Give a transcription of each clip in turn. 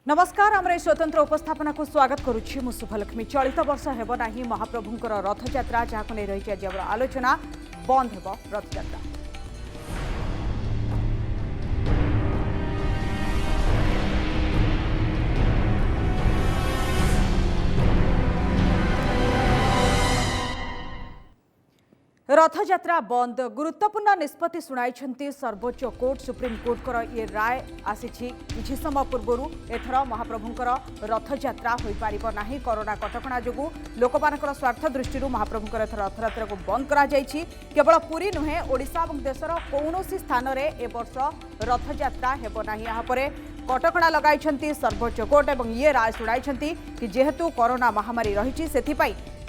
नमस्कार आम स्वतंत्र उपस्थापना को स्वागत करुच्ची मु शुभलक्ष्मी। चलित वर्ष हेब नाही महाप्रभुंकर रथयात्रा जहां नहीं रही आज आलोचना बंद हेब रथयात्रा। रथयात्रा बंद गुरुत्वपूर्ण निष्पत्ति शुणाई सर्वोच्च कोर्ट सुप्रीम कोर्ट ये राय आसी किछि समय पूर्व एथर महाप्रभुंकर रथयात्रा हो पारिबो नाही। कोरोना कटकणा जोगु लोकमानकर स्वार्थ दृष्टि महाप्रभुंकर एथर रथयात्रा को बंद करा जायछि। केवल पुरी नुहे ओडिशा और देशर कौनसी स्थान में ए वर्ष रथयात्रा हेबो नाही। यहाँ पर कटकणा लगाई सर्वोच्च कोर्ट और ये राय शुणाई कि जेहेतु कोरोना महामारी रही से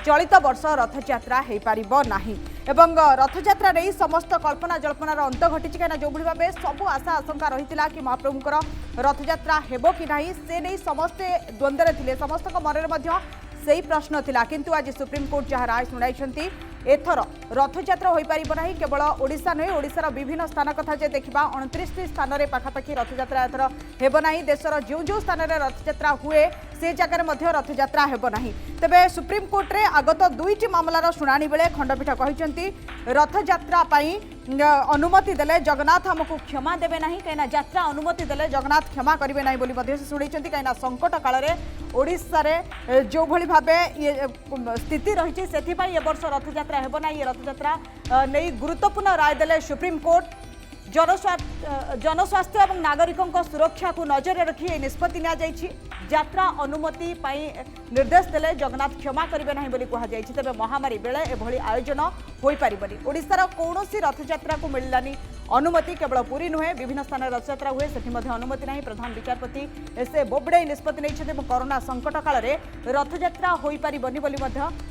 चलित वर्ष रथयात्रा हो पारिबो नाही। एवं रथयात्रा नहीं समस्त कल्पना जल्पनार अंत घटी कहीं जो भाव सब आशा आशंका रही कि महाप्रभुंकर रथयात्रा हेबो कि नहीं से नहीं समस्ते द्वंद्व थे। समस्त मन में सही प्रश्न थिला किंतु आज सुप्रीम कोर्ट जहाँ राय शुणाई एथर रथयात्रा हो पारिबो नाही। केवल ओडिशा नुहे ओडिशार विभिन्न स्थान कथा जे देखा 29 स्थान में पाखापाखि रथयात्रा एथर हेबो नाही। देशर जो जो स्थान में रथयात्रा हुए से जगह मध्य रथयात्रा हेबो नाही। तेबे सुप्रीम कोर्ट रे आगत दुईटी मामलार शुणाणी बेले खंडपीठ कहते रथयात्रा अनुमति देले जगन्नाथ हमको क्षमा देवे नहीं कहीं यात्रा अनुमति देले जगन्नाथ क्षमा करेंगे ना बोली शुणी कहीं संकट काल में ओडिशा रे जो भली भाबे ये स्थिति रही से वर्ष रथयात्रा हेबो ना। ये रथयात्रा नहीं गुरुत्वपूर्ण राय देले सुप्रीम कोर्ट। जनस्वास्थ्य और नागरिकों सुरक्षा को नजर रखी निष्पत्ति यात्रा अनुमति निर्देश देले जगन्नाथ क्षमा करेंगे ना बोली कहुई। तेज महामारी बेले एभली आयोजन हो पारिबनी। ओडिशार कौनसी रथयात्रा को मिललानी अनुमति। केवल पुरी नुहे विभिन्न स्थान रथयात्रा हुए से अनुमति नहीं। प्रधान विचारपति एस.ए. बोबडे निष्पत्ति नहीं। कोरोना संकट काल में रथयात्रा हो पारिबनी बोली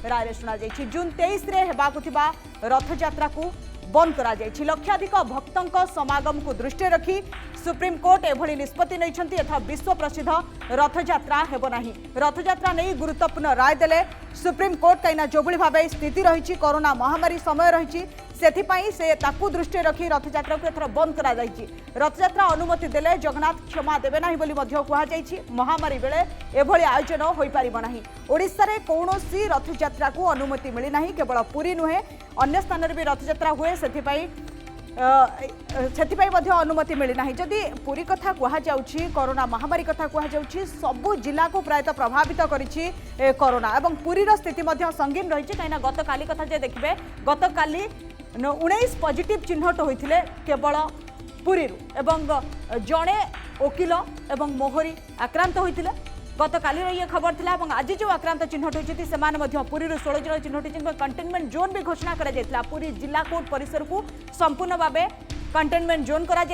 राय शुणाई। जून 23 रे हेबाकु थिबा रथयात्रा को बंद करा जायछि। लक्षाधिक भक्तों समागम को दृष्टि रखी सुप्रीम कोर्ट एभली निष्पत्ति नहीं। यथा विश्व प्रसिद्ध रथयात्रा हेबो नाही। रथयात्रा नहीं गुरुत्वपूर्ण राय देले सुप्रीम कोर्ट कहीं जो भाव स्थिति रही कोरोना महामारी समय रही से ताकू दृष्टि रखी रथयात्रा को एथर बंद करा जायछि। रथयात्रा अनुमति देले जगन्नाथ क्षमा देवे नाही बोली कहुई। महामारी बेले एभली आयोजन हो पारिबो नाही। ओडिशा रे कौनसी रथयात्रा को अनुमति मिली नाही। केवल पुरी नुहे अन्य स्थान में भी रथयात्रा हुए से अनुमति मिली नाही। जदि पुरी कथा कहुच्छी कोरोना महामारी कथा कहुच्छी सबु जिला को प्रायतः प्रभावित करिछि कोरोना एवं पुरीर स्थिति संगीन रही कहीं गत काली कथा जे देखिए गत काली 19 पॉजिटिव चिन्हट होते केवल पुरी एवं जड़े वकिल एवं मोहरी आक्रांत होते गत काली ये खबर थिला। आज जो आक्रांत चिन्हट होती से पुरी 16 जन चिन्हट होती कंटेनमेंट जोन भी घोषणा करा पुरी जिला कोर्ट परिसर को संपूर्ण भाव कंटेनमेंट जोन करा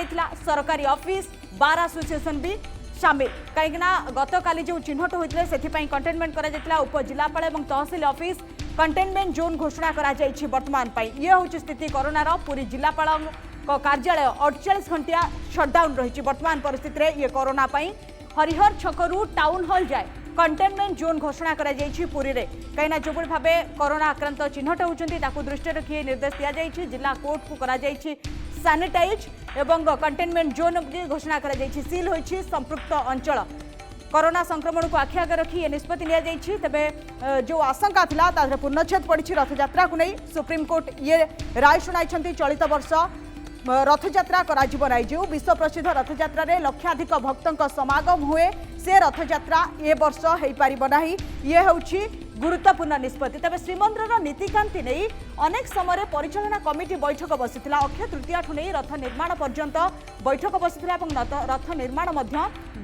सरकारी ऑफिस बार एसोसिएशन भी शामिल कहीं गत काली जो चिन्हट होते से कंटेनमेंट करा उपजिलापाल और तहसिल ऑफिस कंटेनमेंट जोन घोषणा करा वर्तमान ये हूँ स्थिति कोरोनार। पुरी जिलापाल कार्यालय 48 घंटिया शटडाउन रही वर्तमान परिस्थिति में। ये कोरोना हरिहर छकरू टाउन हॉल जाए कंटेनमेंट जोन घोषणा करा पुरी रे कहीं जो भाव कोरोना आक्रांत चिन्हट होती दृष्टि रखी निर्देश दि जाए। जिला कोर्ट को करा सैनिटाइज एवं कंटेनमेंट जोन भी घोषणा करा सील होती संपृक्त अंचल। कोरोना संक्रमण को आखि आगे रखी ये निष्पत्ति नि तेबे जो आशंका थिला तादरे पूर्णच्छेद पड़ी रथयात्रा को नहीं। सुप्रीम कोर्ट ये राय शुणाई चलित वर्ष रथयात्रा कराजिबो नाही। जो विश्व प्रसिद्ध रथयात्रा रे लक्षाधिक भक्तों समागम हुए से रथयात्रा ए वर्ष हो पारिबो नाही। ये होछि गुरुत्वपूर्ण निष्पत्ति। तेज श्रीमंदिर नीतिकांति नहीं अनेक समय परिचालना कमिटी बैठक बसीथिला। अक्षय तृतीया ठू नहीं रथ निर्माण पर्यंत बैठक बसीथिला और रथ निर्माण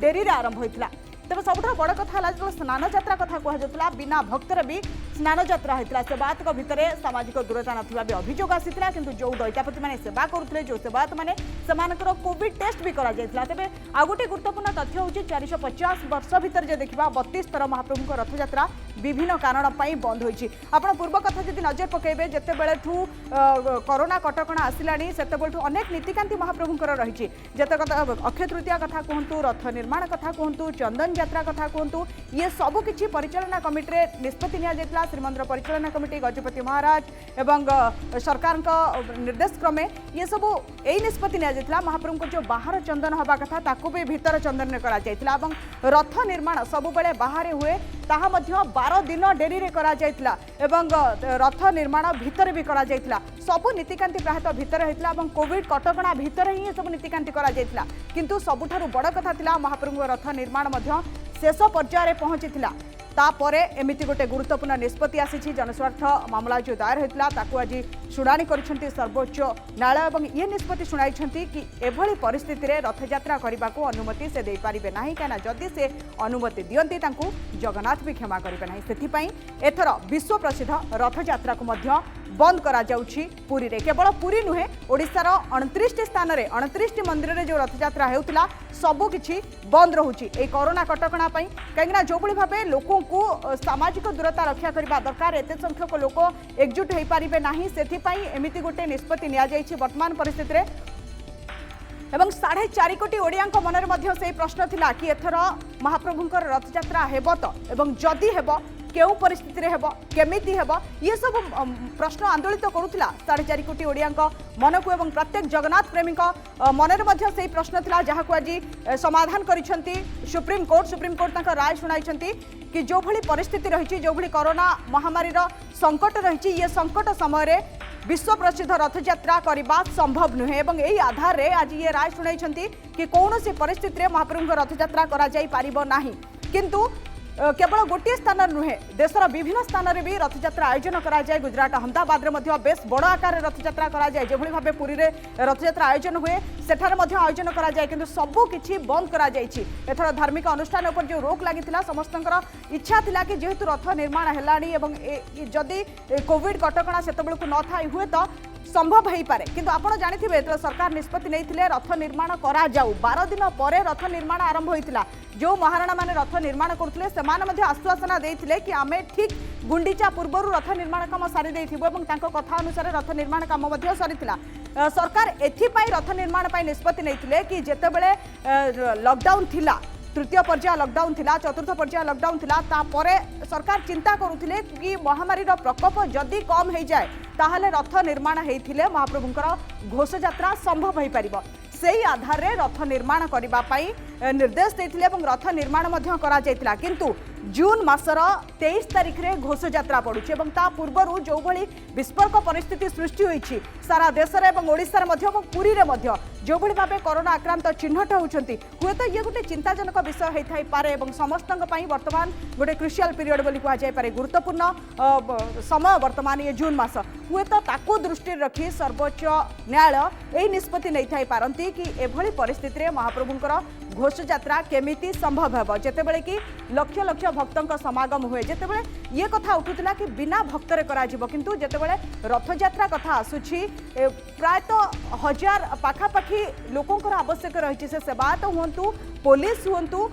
डेरी आरंभ होइथिला। तेज सब बड़ कथा जो स्नान यात्रा कथा कहला बिना भक्तर भी स्नान यात्रा होता सेवायत भितर सामाजिक दूरता ना भी अभियोग आसाला। किंतु जो दैतापति मैंने सेवा करुले जो सेवायत मैंने सेमानकर कोविड टेस्ट भी करा जायतिला। तेबे आ गोटे गुरुत्वपूर्ण तथ्य होची 450 वर्ष भितर जे देखिबा 32 थर महाप्रभु रथयात्रा विभिन्न कारण बंद होइछि। आपण पूर्व कथा जदि नजर पकेबे जते बेलेठू कोरोना कटकणा आसिलानी सेते बेलेठू अनेक नीतिकांति महाप्रभुंकर रहिछि। जते कथा अक्षय तृतीया कथा कहंतु, रथ निर्माण कथा कहंतु, चंदन यात्रा कथा कहंतु, ये सब किछि परिचालना कमिटी रे निष्पत्ति निया जेतला। श्रीमंदिर परिचालना कमिटी, गजपति महाराज एवं सरकार निर्देश क्रमे ये सब यही निष्पत्ति निया जेतला। महाप्रभु को जो बाहर चंदन हवा कथा ताकू भी भीतर चंदन करा जायतिला एवं रथ निर्माण सब बेले बाहर हुए ताहा मध्य 12 दिन डेरी रे करा जायतिला एवं रथ निर्माण भीतर भी करा जायतिला। सब नीतिकांति प्रायतः भीतर हेतिला एवं कोविड कटकणा भीतर ही सब नीतिकांति करा जायतिला। किंतु सबुठारु बड़ कथा थिला महाप्रभु रथ निर्माण मध्य शेष पर्याय रे पहुंचीतिला। तापरे एमिति गोटे गुरुत्वपूर्ण निष्पत्ति आसी। जनस्वार्थ मामला जो दायर होता ताकू आज शुणाणी करिसेंती सर्वोच्च न्यायालय एवं ये निष्पत्ति शुणाई कि एभली परिस्थिति रे रथयात्रा करने को अनुमति से दे पारिबे नाही, कहीं जदि से अनुमति दियंती तांकू जगन्नाथ भी क्षमा करिबे नाही। सेथिपई एथर विश्व प्रसिद्ध रथयात्रा को मध्य बंद करा जाउछि पुरी रे। केवल पुरी नुहे ओडिशार 29 स्थान रे 29 मंदिर रे जो रथयात्रा हेउतिला सबु किछि बंद रहुछि ए कोरोना कटकणा पई। कहीं जो भली भाबे लोकों को सामाजिक दूरता रक्षा करबा दरकार, एते संख्यक लोक एकजुट होई पारिबे नाही, सेथिपई एमिति गोटे निष्पत्ति निया जाइछि वर्तमान परिस्थिति रे। एवं 4.5 कोटी ओडियांक मनरे मध्य से प्रश्न थिला कि एथर महाप्रभुंकर रथयात्रा हेबो तो एवं जदि हेबो केउ परिस्थिति रे हेबो केमिति हेबो ये सब प्रश्न आंदोलित करूथिला 4.5 कोटी ओडियांक मनकु एवं प्रत्येक जगन्नाथ प्रेमीक मनरे मध्य से प्रश्न थिला जहाकु आज समाधान करिसेंती सुप्रीम कोर्ट तांका राय सुनाइछंती कि जो भली परिस्थिति रहिछि, जो भली कोरोना महामारी रो संकट रहिछि, ये संकट समय रे विश्व प्रसिद्ध रथयात्रा करबा संभव नुहे एवं यही आधार रे आज ये राय सुनाइछंती कि कौनसी परिस्थिति रे महाप्रभु रथयात्रा करा जाई पारिबो नाही। किंतु केवल गोटे स्थान नुहे देशर विभिन्न स्थान में भी रथयात्रा आयोजन करा जाए। गुजरात अहमदाबाद में बेस बड़ आकार रथयात्रा करा जाए, जो भाव पुरी रे रथयात्रा आयोजन हुए सेठार आयोजन करा जाए, किंतु सबू किछि बंद करा जाइछि। एथर धार्मिक अनुष्ठान उपर जो रोक लगी समस्तंकर इच्छा थिला कि जेहेतु रथ निर्माण हेलानी एवं जदि कोविड कटकणा सेतबेलकु न थाई हुए तो संभव हो पारे। किंतु आपण जानिथिबे तो सरकार निष्पत्ति नैथिले रथ निर्माण करा जाऊ। 12 दिन पर रथ निर्माण आरंभ होइतिला। जो महाराणा माने रथ निर्माण करथिले सेमान मध्ये आश्वासन देइथिले कि आमे ठीक गुंडीचा पूर्वरु रथ निर्माण काम सारी देइथिबो एवं तांको कथा अनुसार रथ निर्माण काम मध्ये सरिथिला। सरकार एथिपाई रथ निर्माण पाई निष्पत्ति नैथिले कि जेतेबेले लॉकडाउन थिला, तृतीय पर्याय लॉकडाउन थिला, चतुर्थ पर्याय लॉकडाउन थिला, तापरे सरकार चिंता करुथिले कि महामारी रो प्रकोप जदि कम हो जाए ताहले रथ निर्माण हेइथिले महाप्रभुंकर घोषयात्रा संभव हो पारिबो। सेही आधार रे रथ निर्माण करिबा पाई निर्देश देइथिले एवं रथ निर्माण मध्य करा जाइतिला। किंतु जून मासर 23 तारिख रे घोषयात्रा पड़ुछि एवं ता पूर्वरु जो भली विस्फोरक परिस्थिति सृष्टि होइछि सारा देश रे एवं ओडिसा मध्य एवं पुरी रे मध्य जो भली भाबे कोरोना आक्रांत चिन्हट होउछंती हुए तो ये गोटे चिंताजनक विषय होई थाई पारे एवं समस्तंक पई वर्तमान गोटे क्रुशियल पीरियड बोली कहा जाय पारे। गुरुत्वपूर्ण समय वर्तमान ये जून मास हुए तो ताकू दृष्टि रखी सर्वोच्च न्यायालय एही निष्पत्ति नै थाई पारंती कि एभली परिस्थिति रे महाप्रभुंकर घोषयात्रा केमिति संभव हेबो। जेतेबेले कि लक्ष लक्ष भक्तों समागम हुए, जेतेबेले ये कथा उठुतिला कि बिना भक्तरे करा जिवो, किंतु जेतेबेले रथयात्रा कथा आसुछि प्रायतः 1000 पाखापाखि लोकंकर आवश्यक रहिछि। से सेवायत हुंतु, पुलिस हुंतु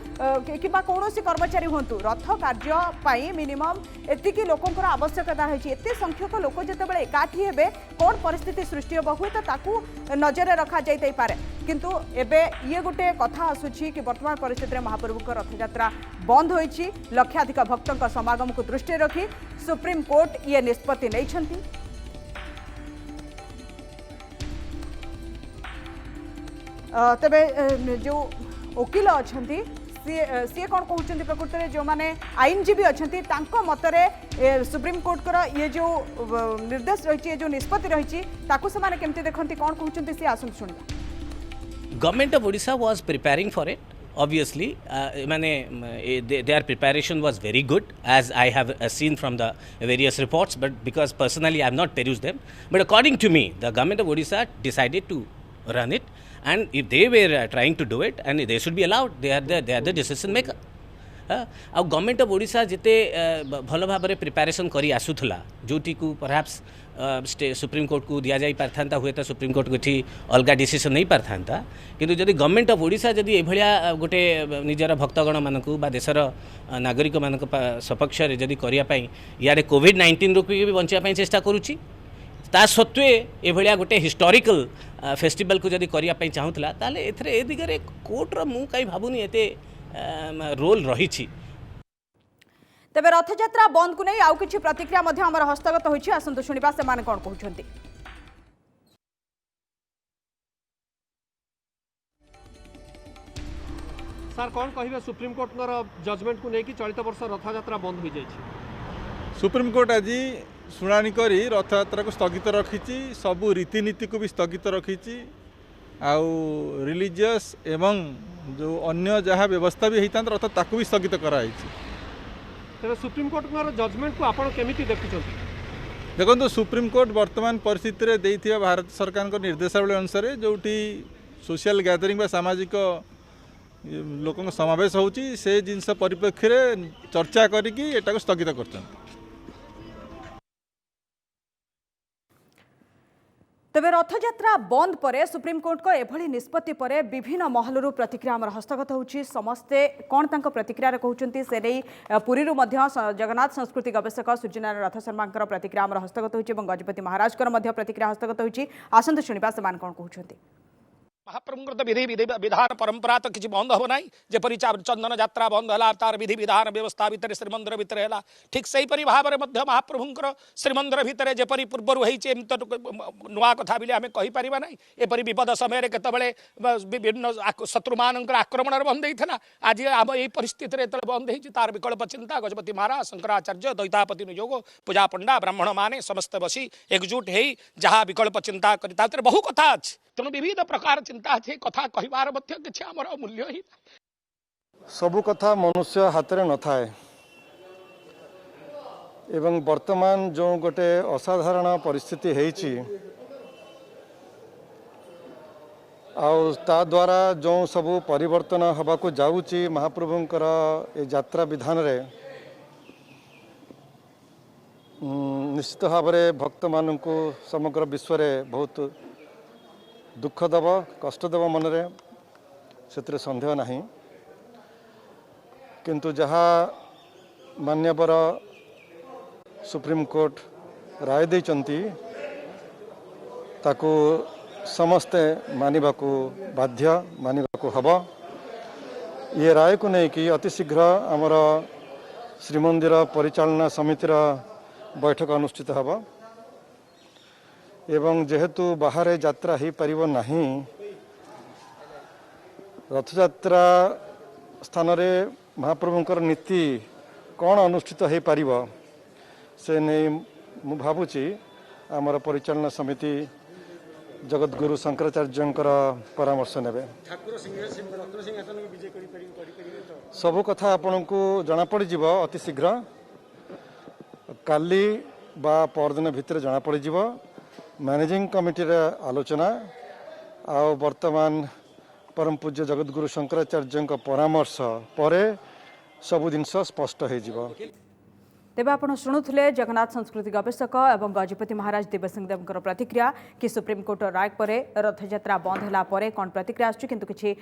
किबा कौनसी कर्मचारी हुंतु, रथ कार्य पाई मिनिमम एतिकी लोकंकर आवश्यकता रहिछि। एते संख्यक लोक जेतेबेले एकाठी हेबे कोन परिस्थिति सृष्टि होबो हुए तो ताकू नजर रखा जाइतै पारे। किंतु एबे ये गोटे कथा आसुछि कि वर्तमान परिस्थिति रे महाप्रभु रथयात्रा बंद होइछि। लक्षाधिक भक्तों समागम को दृष्टि रखी सुप्रीम कोर्ट ये निष्पत्ति नैछंती। तबे जो वकील अच्छी सी कौन कहते प्रकृत में जो मैंने आईनजीवी अच्छा मतरे सुप्रीम कोर्ट को ये जो निर्देश रही जो निष्पत्ति रही केमती देखते कौन कहते सी आसत शुणा। Government of Odisha was preparing for it. Obviously, their preparation was very good, as I have seen from the various reports. But because personally I have not perused them, but according to me, the government of Odisha decided to run it, and if they were trying to do it, and they should be allowed. They are the decision maker. Uh government of Odisha जिते भल भाव में preparation करी आसुथला जोटी को perhaps supreme court को दिया जाई पारथांता हुए तो सुप्रीम कोर्ट को अलग डिसीजन नहीं पारथांता किंतु जदि गवर्नमेंट ऑफ ओडिशा जदि एभलिया गोटे निजर भक्तगण मानक बा देशर नागरिक मानक सपक्ष जदि करिया पई यारे कोविड-19 रो भी बंचिया पई चेष्टा करूची ता सत्वे एभलिया गोटे हिस्टोरिकल फेस्टिवल को जदि करिया पई चाहुतला ताले एथरे ए दिगरे कोर्ट रो मु काई भाबुनी एते रोल रही तेबे रथयात्रा बंद को नहीं आउ किछि प्रतिक्रिया मध्य हमर हस्तगत होइछि आसंतु शुनिबा से मान कोन कहउछंती। सर कौन कहिबे सुप्रीम कोर्ट जजमेंट को लेकिन चलित वर्ष रथयात्रा बंद हो जाए सुप्रीम कोर्ट आज शुणाणी करी रथयात्रा को स्थगित रखी सबू रीतिनीति को भी स्थगित रखी आउ रिलीजियस एवं जो अन्य जहाँ व्यवस्था भी होता रथ ताकू भी स्थगित कराई। तेरे सुप्रीम कोर्ट जजमेंट को आपण केमिति देखुछन? देखो सुप्रीम कोर्ट वर्तमान परिस्थिति रे देइथिबा भारत सरकार को निर्देशावली अनुसार जोटी सोशल गैदरिंग बा सामाजिक लोक समावेश होची से जिनस परिप्रेक्षी रे चर्चा करिकी एटा को स्थगित करछन। तेबे रथयात्रा बंद पर सुप्रीम कोर्ट को एभली निष्पत्ति पर विभिन्न महलरू प्रतिक्रिया हमर हस्तगत होची समस्ते कौन तांको प्रतिक्रिया रे कहउचंती से नै पुरीरू मध्य जगन्नाथ संस्कृति गवेषक सूर्यनारायण रथ शर्मांकर प्रतिक्रिया हमर हस्तगत होची एवं गजपति महाराजकर मध्य प्रतिक्रिया हस्तगत होची आसंत शुनिबा से मान कोन कहउचंती। महाप्रभुंकर तो विधि विधान परंपरा तो किसी बंद हो ना जपरी चंदन यात्रा बंद है तार विधि विधान व्यवस्था भितर श्रीमंदिर भितर है ठीक से भाव में महाप्रभुंकर श्रीमंदिर भितर जपरी पूर्वर होती नुआ कथा भी आम कहीपर ना एपरी विपद समय केतबले विभिन्न शत्रु मान आक्रमण बंद होता आज आम यही परिस्थिति बंद हो तार विकल्प चिंता गजपति महाराज शंकराचार्य दैतापति नियोग पूजा पंडा ब्राह्मण माने समस्त बसी एकजुट हो जहाँ विकल्प चिंता कर बहु कथा अच्छी तेणु विविध प्रकार चिंता अच्छे कथा कहिबार किसी आमर मूल्य ही सबु कथा मनुष्य हाथ में न थाए एवं वर्तमान जो गोटे असाधारण परिस्थिति होइछि आउ ता द्वारा जो सबु परिवर्तन हवा को जाउछि महाप्रभुंकर ए यात्रा विधान रे निश्चित भाव में भक्त मानू समग्र विश्व रे बहुत दुख देव कष्ट देव मनरे से सन्देह नहीं किंतु जहाँ मान्यवर सुप्रीम कोर्ट राय देइचंती ताकू समस्ते मानिबाकू बाध्य मानिबाकू हब ये राय को नहीं कि अति शीघ्र आमर श्रीमंदिर परिचालना समितिर बैठक अनुष्ठित हब एवं जेहेतु बाहर यात्रा हो पारिबो नहीं रथयात्रा स्थान रे महाप्रभुंकर नीति कौन अनुष्ठित हो पारिबो से नहीं मु भावुची आमर परिचालना समिति जगतगुरु शंकराचार्यंकर परामर्श नेबे सबु कथा आपन को जना पड़ जिवो अति शीघ्र काली बा परदिन भितर जना पड़ जिवो मैनेजिंग कमिटी रे आलोचना आ वर्तमान परम पूज्य जगतगुरु शंकराचार्य परामर्श पर सबु जिनस स्पष्ट हो जिवो। तेबे आपण शुणुले जगन्नाथ संस्कृति गवेषक एवं गजपति महाराज दिव्यसिंह देवकर प्रतिक्रिया कि सुप्रीम कोर्ट राय पर रथयात्रा बंद होला परे कोन प्रतिक्रिया आछी किंतु किछि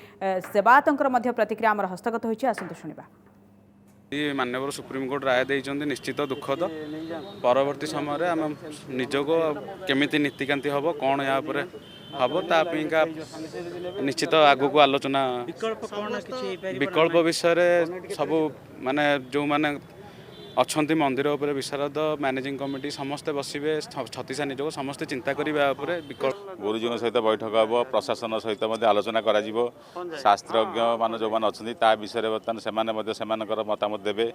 सेवातंकर मध्य प्रतिक्रिया हमर हस्तगत होइछि आसंतु शुनिबा। माननीय सुप्रीम कोर्ट राय देइचंदी निश्चित दुखद परवर्ती समय आम निजक केमिति नीतिकांति हम कौन या हम तापीका निश्चित आगु को आलोचना विकल्प विषय सब माने जो माने अच्छी मंदिर उपर विशारद मैनेजिंग कमिटी समस्ते बसवे छत्तीसा निजोग समस्ते चिंता करिबा उपरे विकल्प गुरुजन सहित बैठक हम प्रशासन सहित आलोचना करा शास्त्रज्ञ मान जो मैंने अच्छा ता विषय बर्तमान से मतामत देवे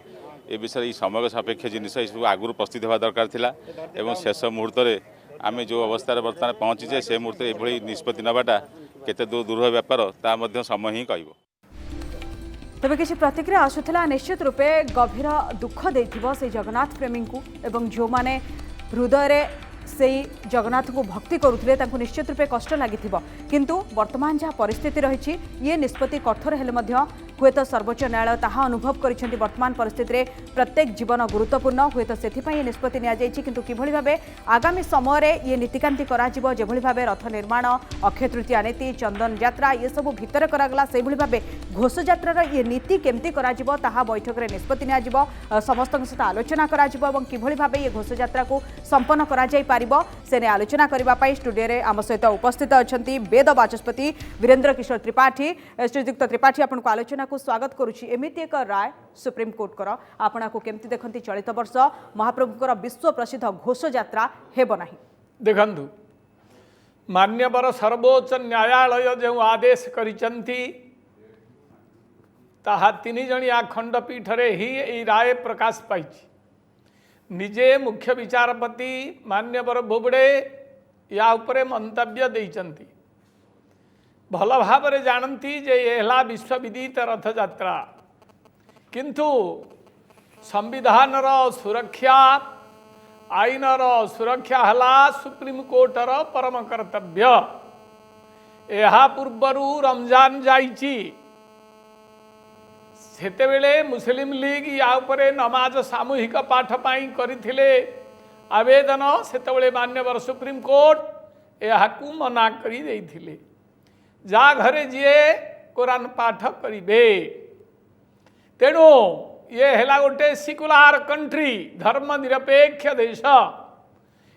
ए विषय समय सापेक्ष जिनिस आगुरी प्रस्तुत होगा दरकार थिला एवं शेष मुहूर्त आम जो अवस्था बर्तमान पहुँचीचे से मुहूर्त ये निष्पत्ति नवाटा केते दूर व्यापार ता समय ही कहब। तेबे किसी प्रतिक्रिया आसुला निश्चित रूपे गभीर दुख देथिबो से जगन्नाथ प्रेमी को एवं जो माने हृदय से जगन्नाथ को भक्ति करुथिले तांको निश्चित रूपे कष्ट लागिथिबो किंतु वर्तमान जहाँ परिस्थिति रही ये निष्पत्ति कठोर हेले मध्य हुए तो सर्वोच्च न्यायालय ताहा अनुभव करिसेंति वर्तमान परिस्थिति रे प्रत्येक जीवन गुरुत्वपूर्ण हुए तो सेथिपई निष्पत्ति निया जायछि किंतु किभଳି भाबे आगामी समय रे ये नीतिकांति करा जिवो जेभଳି भाबे रथ निर्माण अक्षय तृतीया नीति चंदन यात्रा ये सब भितर करागला से भଳି भाबे घोष यात्रा ये नीति केमती करा जिवो ताहा बैठक रे निष्पत्ति निया जिवो समस्त सहित आलोचना करा जिवो एवं किभଳି भाबे ये घोष यात्रा को संपन्न करा जाय पारिबो से ने आलोचना करबा पई स्टूडियो रे आम सहित उपस्थित अछंती वेद बाचस्पति वीरेंद्र किशोर त्रिपाठी श्रीजुक्त त्रिपाठी आपन को आलोचना को स्वागत करूची एमिति एक राय सुप्रीम कोर्ट कर आपना को केमती देखंती चलित वर्ष महाप्रभुकर विश्व प्रसिद्ध घोष यात्रा हेबो नाही देखंतु मान्यवर सर्वोच्च न्यायालय जो आदेश करिसंती ताहा तीन जणिया खंडपीठ रे ही ए राय प्रकाश पाइछि निजे मुख्य विचारपति मान्यवर बोबड़े या उपरे मंतव्य देइचंती भल भाव रे जानती जे एला विश्वविदित रथ यात्रा किंतु संविधान रो सुरक्षा आईन रो सुरक्षा हला सुप्रीम कोर्ट रो परम कर्तव्य एहा पूर्वरु रमजान जाइछि सेतेबेले मुस्लिम लीग या उपरे नमाज सामूहिक पाठ पाई करिथिले आवेदन सेतेबेले मान्यवर सुप्रीम कोर्ट एहाकू मना करि देइथिले जा घरे जीए कुरान पाठ करिबे तेणु ये हेला गोटे सिकुलार कंट्री धर्मनिरपेक्ष देश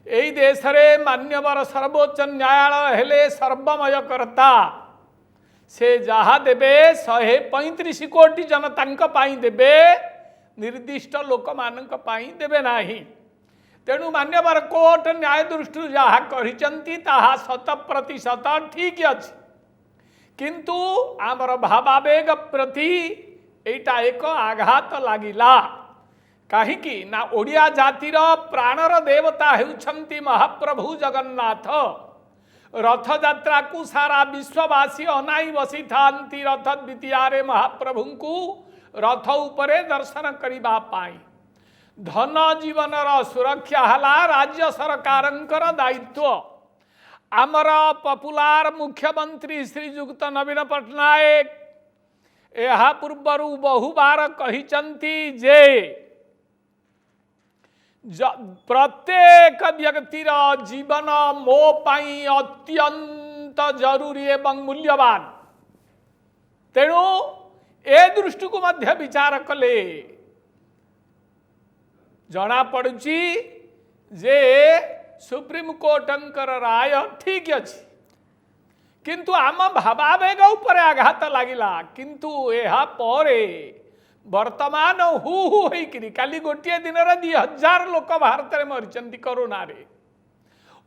एई देश रे मान्यवर सर्वोच्च न्यायालय हेले सर्वमय कर्ता से जहा देबे 135 कोटी जनता पाई देबे निर्दिष्ट लोक मानक पाई देबे नाही तेणु मान्यवर कोर्ट न्याय दृष्टि जहा करिसंती ताहा 100% ठीक अछि किंतु आमर भावावेग प्रति एटा एक आघात लागिला काहीकि ना ओडिया जातिर प्राणर देवता हेउछंती महाप्रभु जगन्नाथ रथ यात्रा को सारा विश्ववासी अनाई बसी थांती रथ द्वितीय महाप्रभु को रथ उपरे दर्शन करिबा पाई धन जीवन सुरक्षा हला राज्य सरकारंकर दायित्व आमर पपुलार मुख्यमंत्री श्रीजुक्त नवीन पट्टनायक एहा पूर्वरु बहुबार कहिचंती जे प्रत्येक व्यक्तिर जीवन मो पाई अत्यंत जरूरी एवं मूल्यवान तेणु ए दृष्टि को मध्य विचार कले जना पड़ुची जे सुप्रीम कोर्टंकर राय ठीक अछि किंतु आम भावावेग उपर आघात लागिला किंतु एहा परे वर्तमान हु हु होइकरी काली गोटे दिन रे 2000 लोक भारत में मरिचंती कोरोना रे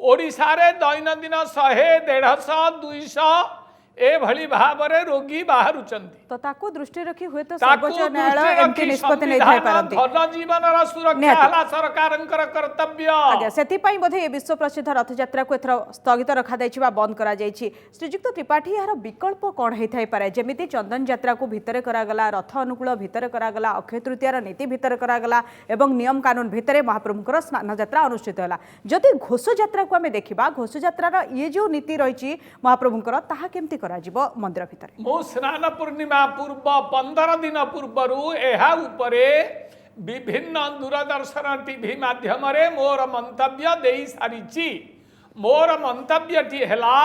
ओडिशा रे दैनंदिन 100 150 200 ए भली भाव रे रोगी बाहरुचंती तो ताको दृष्टि रखी हुए तो सर्वोच्च न्यायालय एमती निष्पत्ति नै थाई पारंती धन जीवन रा सुरक्षा हला सरकारंकर कर्तव्य आज्ञा सेति पई बोधे ए विश्व प्रसिद्ध रथ यात्रा को एथर स्थगित रखा दैछि बा बंद करा जाइछि श्रीजुक्त त्रिपाठी यार विकल्प कोन हेइ थाई पारे जेमिति चंदन यात्रा को भीतर करा गला रथ अनुकूल भीतर करा गला अक्षय तृतीया नीति भीतर करा गला एवं नियम कानून भीतर महाप्रभुकर स्नान यात्रा अनुष्ठित होला जदि घोष यात्रा को हमें देखिबा घोष यात्रा रा ये जो नीति रहिछि महाप्रभुकर ताहा केमति करा जिवो मंदिर भीतर मो स्नान पूर्णिमा पूर्व 15 दिन पूर्वरु एहा उपरे विभिन्न दूरदर्शन टीवी माध्यम रे मोर मंतव्य देई सारिछि मोर मंतव्य टी हेला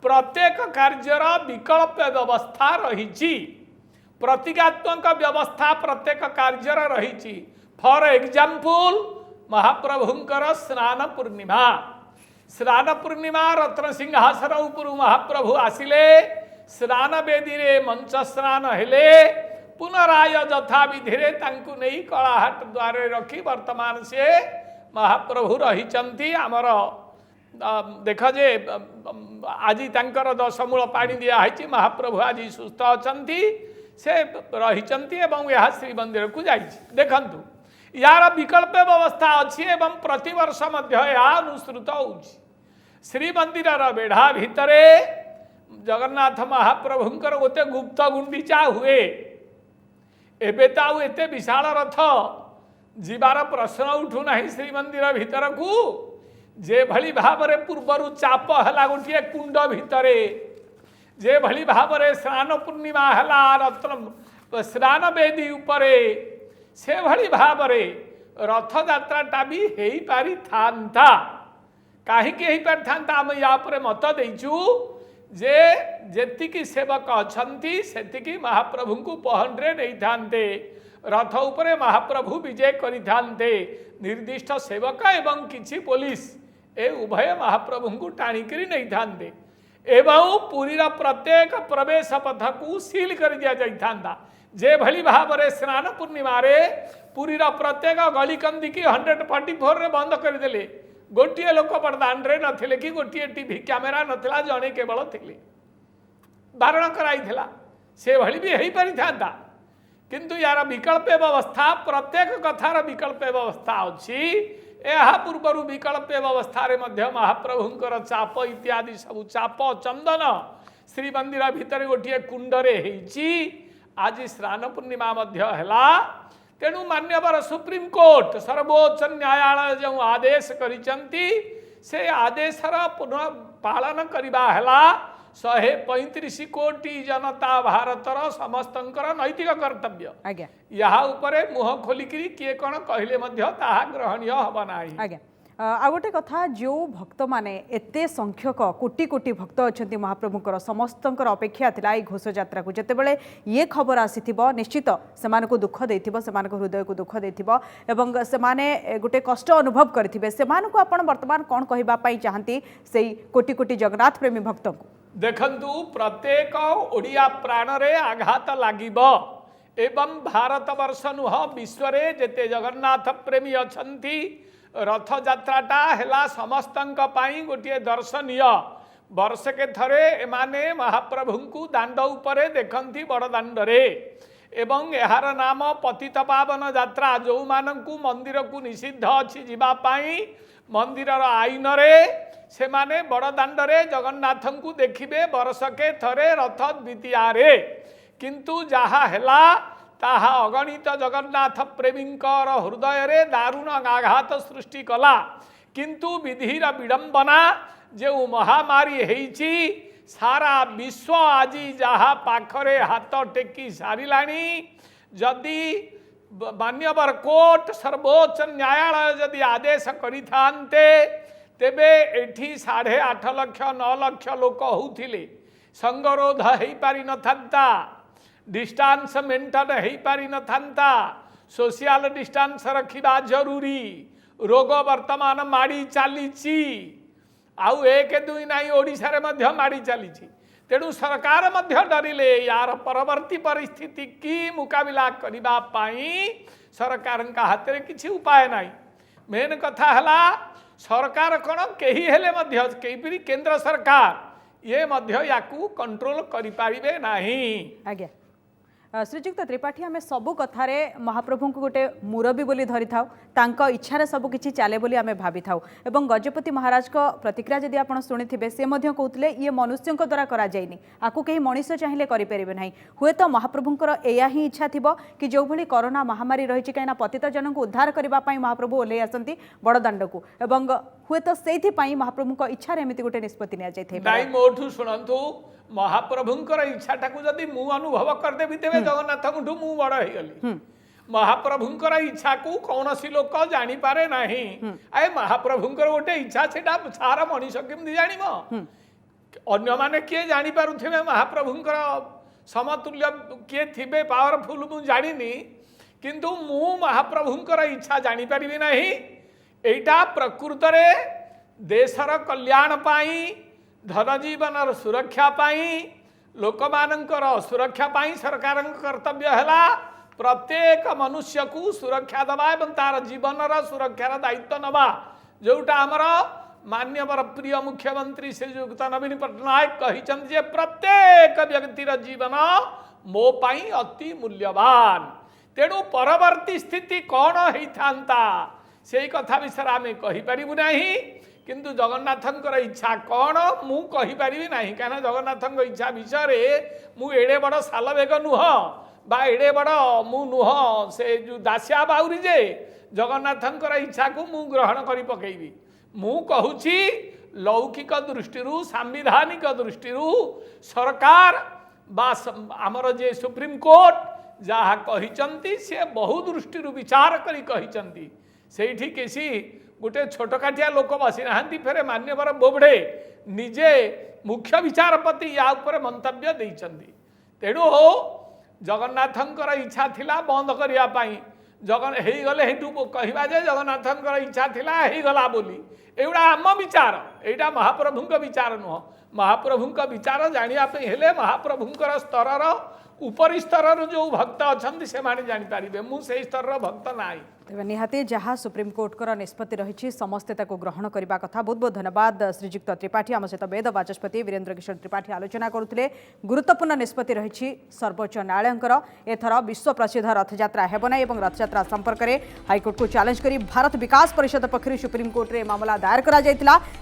प्रत्येक कार्यर विकल्प व्यवस्था रहिछि प्रतीकात्मक व्यवस्था प्रत्येक कार्यर रहिछि फॉर एग्जांपल महाप्रभुंकर स्नान पूर्णिमा रत्न सिंहासन उपरु महाप्रभु आसिले स्नान बेदी रे मंच स्नान हेले पुनराय यथा विधि रे तांकु नहीं कलाहाट द्वारे रखी वर्तमान से महाप्रभु रहिचंती आमर देख जे आज तांकर 10 मूल पानी दिया है महाप्रभु आज सुस्थ अछंती से रहिचंती एवं यह श्रीमंदिर को जाइछि देखंतु यार विकल्प व्यवस्था अच्छी एवं प्रतिवर्ष मध्य अनुसृत होउछि श्रीमंदिर बेढ़ा भितरे जगन्नाथ महाप्रभुंकर गोटे गुप्त गुंडीचा हुए एबे ताऊ एते विशाल रथ जीवार प्रश्न उठू नहीं श्रीमंदिर भीतर को जे भली भाव रे पूर्वरु चाप हला गोटे कुंड भितरे जे भली भाव रे स्नान पूर्णिमा हला रत्न स्नान वेदी उपरे से भली भावरे रथयात्राटा भी हो पारि था कहीं पारिथा आम या मत देचु जे जेतिकी सेवक अछंती सेतिकी महाप्रभु को पहंड्रे नहीं थांते रथ उपरे महाप्रभु विजय करिथांते निर्दिष्ट सेवक एवं किछि पुलिस ए उभय महाप्रभु को टाणिकी नहीं थांते एवं पुरीर प्रत्येक प्रवेश पथ को सील कर दिया जाइथांता जे भली भावरे स्नान पूर्णिमा रे पुरीर प्रत्येक गलिकंदी की 144 रे बंद करदेले गोटे लोक बरदाण्डे नथिले कि गोटे टीवी कैमेरा नथिला जणे केवल थिले बारण कराइथिला से भली भी हेई परिथांता किंतु यार विकल्प व्यवस्था प्रत्येक कथार विकल्प व्यवस्था अछि यह पूर्व विकल्प व्यवस्था रे मध्य महाप्रभुंकर चाप इत्यादि सब चाप चंदन श्री मंदिर भितर गोटे कुंडरे हेची आज स्नान पूर्णिमा मध्य हला तेणु मान्यवर सुप्रीम कोर्ट सर्वोच्च न्यायालय जो आदेश करिसंती से आदेशर पुनः पालन करिबा हला 135 कोटी जनता भारतर समस्तंकर नैतिक कर्तव्य आज्ञा यहाँ उपरे मुह खोलिकी किए कौन कहले मध्य ताहा ग्रहणीय हब नाही आज्ञा आ गोटे कथा जो भक्त माने एते संख्यक कोटी कोटी भक्त अच्छा महाप्रभुकर समस्तंकर अपेक्षा थिला ई घोष यात्रा को जेतेबेले ये खबर आसीथिबो निश्चित सेमानकु दुख देथिबो सेमानक हृदय को दुख देथिबो एवं सेमाने गोटे कष्ट अनुभव करथिबे सेमानकु आपण वर्तमान कोन कहिबा पई चाहंती सेई कोटी कोटी जगन्नाथ प्रेमी भक्तंकु देखंतु प्रत्येक ओडिया प्राण रे आघात लागिबो एवं भारत वर्ष नुह विश्व रे जेते जगन्नाथ प्रेमी अछंती रथ यात्राटा हेला समस्तंक पाई गोटे दर्शनीय वर्ष के थरे एमाने महाप्रभु को दांड उपरे देखंती बड़ दांडरे एवं यार नाम पतित पावन यात्रा जो मानकु मंदिर को निषिद्ध अछि जीवा पाई मंदिर आईन रे से माने बड़ दांडरे जगन्नाथ को देखिबे वर्ष के थरे रथ द्वितीया रे किंतु जहा हेला ताहा अगणित जगन्नाथ प्रेमींकर हृदय रे दारुण आघात सृष्टि कला किंतु विधिर विडंबना जो महामारी हेची सारा विश्व आज जहा पाखरे हाथ टेकी सारिलाणी जदि मान्यवर कोर्ट सर्वोच्च न्यायालय जदि आदेश करिथांते तेबे एठी 8.5 लाख 9 लाख लोक होउथिले संगरोध हेई पारि नथांता डिस्टेंस मेंटेन हो पारि न था सोशल डिस्टेंस रखा जरूरी रोग वर्तमान माड़ी चली आउ 1 2 नहीं ओडिशा रे मध्य माड़ी चली तेणु सरकार मध्य डरिले यार परवर्ती परिस्थिति की मुकाबला करबा पाई सरकार हाथ में किसी उपाय नहीं मेन कथा हला सरकार कौन कही हेले मध्य कहीपरि केंद्र सरकार ये मध्य याकू कंट्रोल करि पारिबे नाही आज्ञा श्रीजुक्त त्रिपाठी आम सबू कथार महाप्रभु को गोटे मुरबी बोली धरी था इच्छार सब किसी चले बोली आम भावी था एवं गजपति महाराज को प्रतिक्रिया जदि आप शुणी थे से कहते ये मनुष्यों द्वारा कराଯାଇନି आपको कहीं मनीष चाहिए करें ना हुए तो महाप्रभुंर या ही इच्छा थी कि जो भली कोरोना महामारी रही कहीं पतित जन को उद्धार करने महाप्रभु ओह्लई आसती बड़दाण्ड को एवं हुए तो से महाप्रभु इच्छा एमती गोटे निष्पत्ति नि शुणु महाप्रभुंकर इच्छाटा को जदि मु अनुभव करदेवी तेरे जगन्नाथ मु बड़ हो गली महाप्रभुंकर इच्छा को कौन सी लोक जानीपे ना आए महाप्रभुंकर गोटे इच्छा से सारा मनीष केमती जान अन्य माने किए जानी पारुथिबे महाप्रभुंकर समतुल्य किए थिबे पावरफुल मु जानिनी किंतु मु महाप्रभुंकर इच्छा जानी परिबे नाही एटा प्रकृत रे देशर कल्याण पाई धन जीवन सुरक्षा पाई लोक मानकर सुरक्षा पाई सरकार कर्तव्य है प्रत्येक मनुष्य को सुरक्षा दबा एवं तार जीवन सुरक्षार दायित्व नवा जोटा आमर मान्यवर प्रिय मुख्यमंत्री श्रीयुक्त नवीन पट्टनायक कही प्रत्येक व्यक्तिर जीवन मो पाई अति मूल्यवान तेणु परवर्ती स्थिति कौन होता से कथा विषय आम कहीपरू ना किंतु जगन्नाथंकर इच्छा कौन मु कहीपरि ना कहीं जगन्नाथ इच्छा विषय मु एड़े बड़ साल बेग नुह बा एड़े बड़ मु नुह से जो दासिया बाउरी जे जगन्नाथंकर इच्छा को मु ग्रहण कर पकेबी मु कहूची लौकिक दृष्टि सांविधानिक दृष्टि सरकार बा आमर जे सुप्रीम कोर्ट जहाँ कही सी बहु दृष्टि विचार करी कही से किसी गोटे छोटकाठिया लोक बसी ना फेरे मान्यवर बोबड़े निजे मुख्य विचारपति या ऊपर मंतव्य देइचंदी तेणु जगन्नाथंकर इच्छा थिला बंद करने जगन गले हेतु कहवा जे जगन्नाथंकर इच्छा थिला गला बोली एगुड़ा आम विचार एटा महाप्रभुंक विचार नुह महाप्रभुंक विचार जानापी हेले महाप्रभुंकर स्तर उपरी स्तर जो भक्त अच्छा से जानीपारे मुझे स्तर भक्त नाई तेज निहाती जहाँ सुप्रीमकोर्टर निष्पत्ति रही समस्ते ग्रहण करने कथा बहुत बहुत धन्यवाद श्रीजुक्त त्रिपाठी आम सहित वेद बाचस्पति वीरेन्द्र किशोर त्रिपाठी आलोचना करुले गुरुत्वपूर्ण निष्पत्ति रही सर्वोच्च न्यायालयकर एथर विश्व प्रसिद्ध रथयात्रा हेबना और रथयात्रा संपर्क में हाइकोर्ट को चैलेंज कर भारत विकास परिषद पक्षर सुप्रीमकोर्ट में मामला दायर करा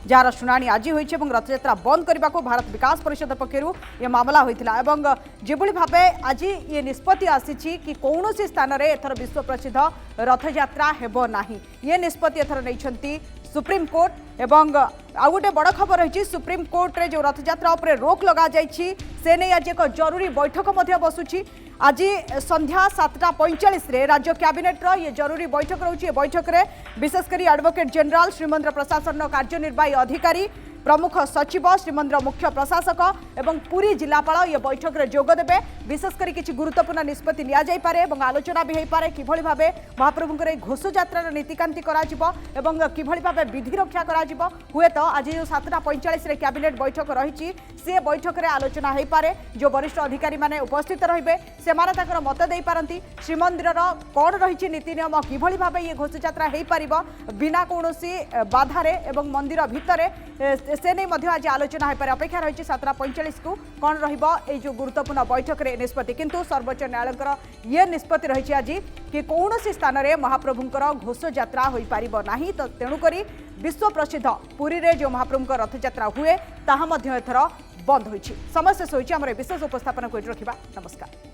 जार शुणाणी आज होती रथयात्रा बंद करने को भारत विकास परिषद पक्षर यह मामला होता जो भाव आज ये निष्पत्ति आसी कि कौन स्थान में एथर विश्व प्रसिद्ध रथयात्रा हेबो नाही ये निष्पत्ति एथर नहीं सुप्रीमकोर्ट एवं आउ गोटे बड़ खबर रही सुप्रीमकोर्ट रे जो रथयात्रा उपर रोक लगा जाइछि से नहीं आज एक जरूरी बैठक बसुछि आज संध्या 7:45 रे राज्य कैबिनेट रो ये जरूरी बैठक रोचे बैठक रे विशेषकर एडवोकेट जनरल श्रीमंदिर प्रशासन कार्यनिर्वाही अधिकारी प्रमुख सचिव श्रीमंदिर मुख्य प्रशासक एवं पुरी जिलापाल ये बैठक में जोगदेवे विशेषकर किसी गुरुत्वपूर्ण निष्पत्ति नियाजाइपारे और आलोचना भी होपारे किभଳି भाबे महाप्रभुंकर घोषयात्रार नीतिकांति एवं किभଳି भाबे विधि रक्षा हुए तो आज जो 7:45 कैबिनेट बैठक रही सी बैठक में आलोचना होपारे जो वरिष्ठ अधिकारी माने उपस्थित रहिबे सेमाने ताकर मत दे पारंती श्रीमंदिर कौन रही नीति नियम किभଳି भाबे ये घोषयात्रा हो पारिबो बिना कौनसी बाधारे एवं मंदिर भितरे से नहीं आज आलोचना हो पारे अपेक्षा रही 7:45 को कौन रही जो गुरुत्वपूर्ण बैठक में निष्पत्ति किंतु सर्वोच्च न्यायालय ये निष्पत्ति रही आज कि कौन स्थान में महाप्रभुंकर घोषयात्रा हो पारिबो नाही तो तेणुक विश्व प्रसिद्ध पुरी रे जो महाप्रभुंकर रथयात्रा हुए ताहा एथर बंद होइछि। समय शेष होइछि। हमर विशेष उपस्थापन को रखिबा। नमस्कार।